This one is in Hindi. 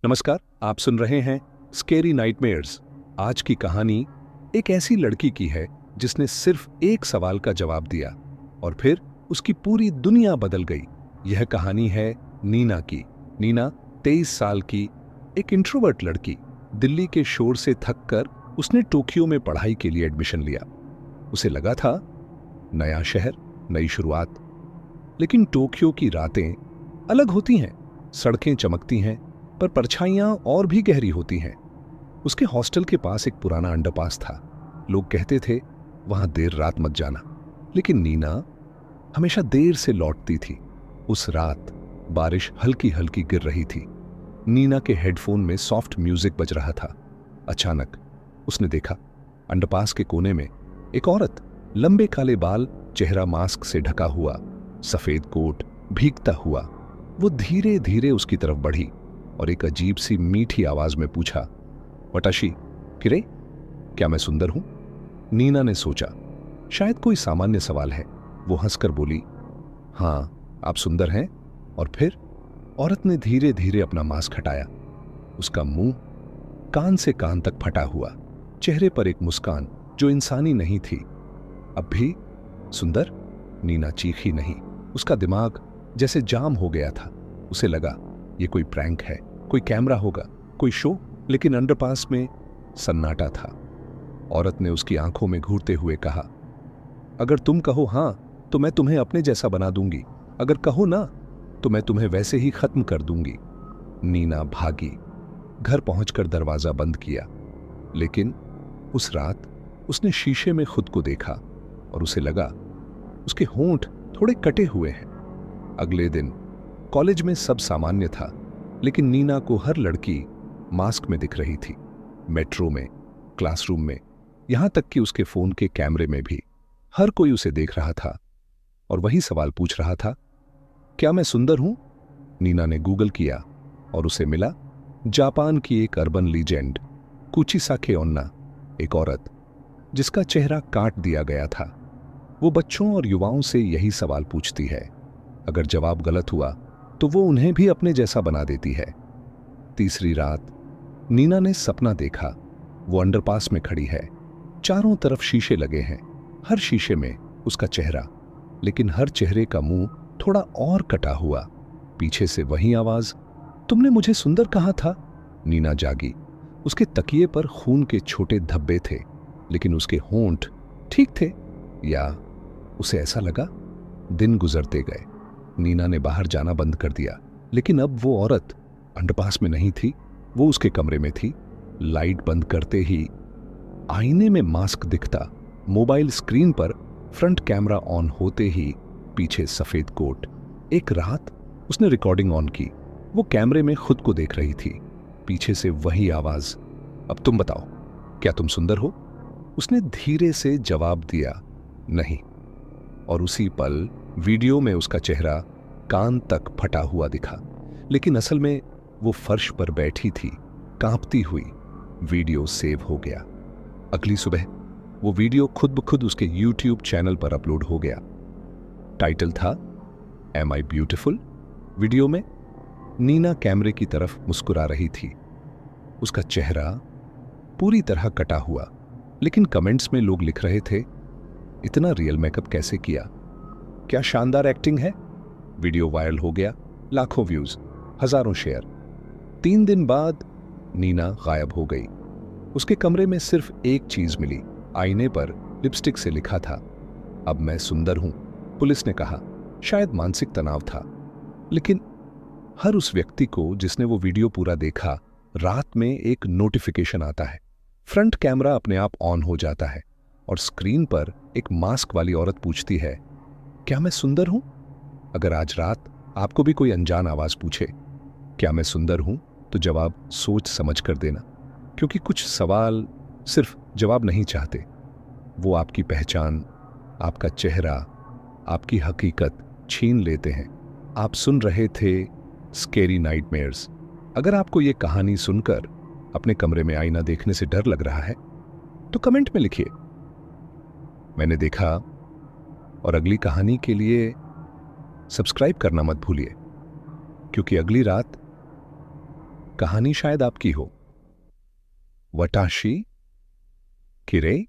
नमस्कार, आप सुन रहे हैं स्केरी नाइटमेयर्स। आज की कहानी एक ऐसी लड़की की है जिसने सिर्फ एक सवाल का जवाब दिया और फिर उसकी पूरी दुनिया बदल गई। यह कहानी है नीना की। नीना 23 साल की एक इंट्रोवर्ट लड़की। दिल्ली के शोर से थक कर उसने टोक्यो में पढ़ाई के लिए एडमिशन लिया। उसे लगा था नया शहर, नई शुरुआत। लेकिन टोक्यो की रातें अलग होती हैं। सड़कें चमकती हैं पर परछाइयां और भी गहरी होती हैं। उसके हॉस्टल के पास एक पुराना अंडरपास था। लोग कहते थे वहां देर रात मत जाना, लेकिन नीना हमेशा देर से लौटती थी। उस रात बारिश हल्की हल्की गिर रही थी। नीना के हेडफोन में सॉफ्ट म्यूजिक बज रहा था। अचानक उसने देखा अंडरपास के कोने में एक औरत, लंबे काले बाल, चेहरा मास्क से ढका हुआ, सफेद कोट, भीगता हुआ। वो धीरे धीरे उसकी तरफ बढ़ी और एक अजीब सी मीठी आवाज में पूछा, वटाशी किरे, क्या मैं सुंदर हूं? नीना ने सोचा शायद कोई सामान्य सवाल है। वो हंसकर बोली, हां, आप सुंदर हैं। और फिर औरत ने धीरे धीरे अपना मास्क हटाया। उसका मुंह कान से कान तक फटा हुआ, चेहरे पर एक मुस्कान जो इंसानी नहीं थी। अब भी सुंदर? नीना चीखी नहीं। उसका दिमाग जैसे जाम हो गया था। उसे लगा ये कोई प्रैंक है, कोई कैमरा होगा, कोई शो। लेकिन अंडरपास में सन्नाटा था। औरत ने उसकी आंखों में घूरते हुए कहा, अगर तुम कहो हां तो मैं तुम्हें अपने जैसा बना दूंगी, अगर कहो ना तो मैं तुम्हें वैसे ही खत्म कर दूंगी। नीना भागी, घर पहुंचकर दरवाजा बंद किया। लेकिन उस रात उसने शीशे में खुद को देखा और उसे लगा उसके होंठ थोड़े कटे हुए हैं। अगले दिन कॉलेज में सब सामान्य था, लेकिन नीना को हर लड़की मास्क में दिख रही थी। मेट्रो में, क्लासरूम में, यहां तक कि उसके फोन के कैमरे में भी हर कोई उसे देख रहा था और वही सवाल पूछ रहा था, क्या मैं सुंदर हूं? नीना ने गूगल किया और उसे मिला जापान की एक अर्बन लीजेंड, कुचिसाके ओन्ना, एक औरत जिसका चेहरा काट दिया गया था। वो बच्चों और युवाओं से यही सवाल पूछती है। अगर जवाब गलत हुआ तो वो उन्हें भी अपने जैसा बना देती है। तीसरी रात नीना ने सपना देखा। वो अंडरपास में खड़ी है, चारों तरफ शीशे लगे हैं, हर शीशे में उसका चेहरा, लेकिन हर चेहरे का मुंह थोड़ा और कटा हुआ। पीछे से वही आवाज, तुमने मुझे सुंदर कहा था। नीना जागी। उसके तकिए पर खून के छोटे धब्बे थे, लेकिन उसके होंठ ठीक थे, या उसे ऐसा लगा। दिन गुजरते गए। नीना ने बाहर जाना बंद कर दिया, लेकिन अब वो औरत अंडरपास में नहीं थी। वो उसके कमरे में थी। लाइट बंद करते ही आईने में मास्क दिखता, मोबाइल स्क्रीन पर फ्रंट कैमरा ऑन होते ही पीछे सफेद कोट। एक रात उसने रिकॉर्डिंग ऑन की। वो कैमरे में खुद को देख रही थी। पीछे से वही आवाज, अब तुम बताओ, क्या तुम सुंदर हो? उसने धीरे से जवाब दिया, नहीं। और उसी पल वीडियो में उसका चेहरा कान तक फटा हुआ दिखा, लेकिन असल में वो फर्श पर बैठी थी, कांपती हुई। वीडियो सेव हो गया। अगली सुबह वो वीडियो खुद ब खुद उसके YouTube चैनल पर अपलोड हो गया। टाइटल था, एम आई ब्यूटिफुल? वीडियो में नीना कैमरे की तरफ मुस्कुरा रही थी। उसका चेहरा पूरी तरह कटा हुआ, लेकिन कमेंट्स में लोग लिख रहे थे, इतना रियल मेकअप कैसे किया? क्या शानदार एक्टिंग है। वीडियो वायरल हो गया, लाखों व्यूज, हजारों शेयर। 3 दिन बाद नीना गायब हो गई। उसके कमरे में सिर्फ एक चीज मिली। आईने पर लिपस्टिक से लिखा था, अब मैं सुंदर हूं। पुलिस ने कहा शायद मानसिक तनाव था, लेकिन हर उस व्यक्ति को जिसने वो वीडियो पूरा देखा, रात में एक नोटिफिकेशन आता है। फ्रंट कैमरा अपने आप ऑन हो जाता है और स्क्रीन पर एक मास्क वाली औरत पूछती है, क्या मैं सुंदर हूं? अगर आज रात आपको भी कोई अनजान आवाज पूछे, क्या मैं सुंदर हूं, तो जवाब सोच समझ कर देना, क्योंकि कुछ सवाल सिर्फ जवाब नहीं चाहते। वो आपकी पहचान, आपका चेहरा, आपकी हकीकत छीन लेते हैं। आप सुन रहे थे स्केरी नाइटमेयर्स। अगर आपको ये कहानी सुनकर अपने कमरे में आईना देखने से डर लग रहा है तो कमेंट में लिखिए, मैंने देखा। और अगली कहानी के लिए सब्सक्राइब करना मत भूलिए, क्योंकि अगली रात कहानी शायद आपकी हो। वटाशी किरे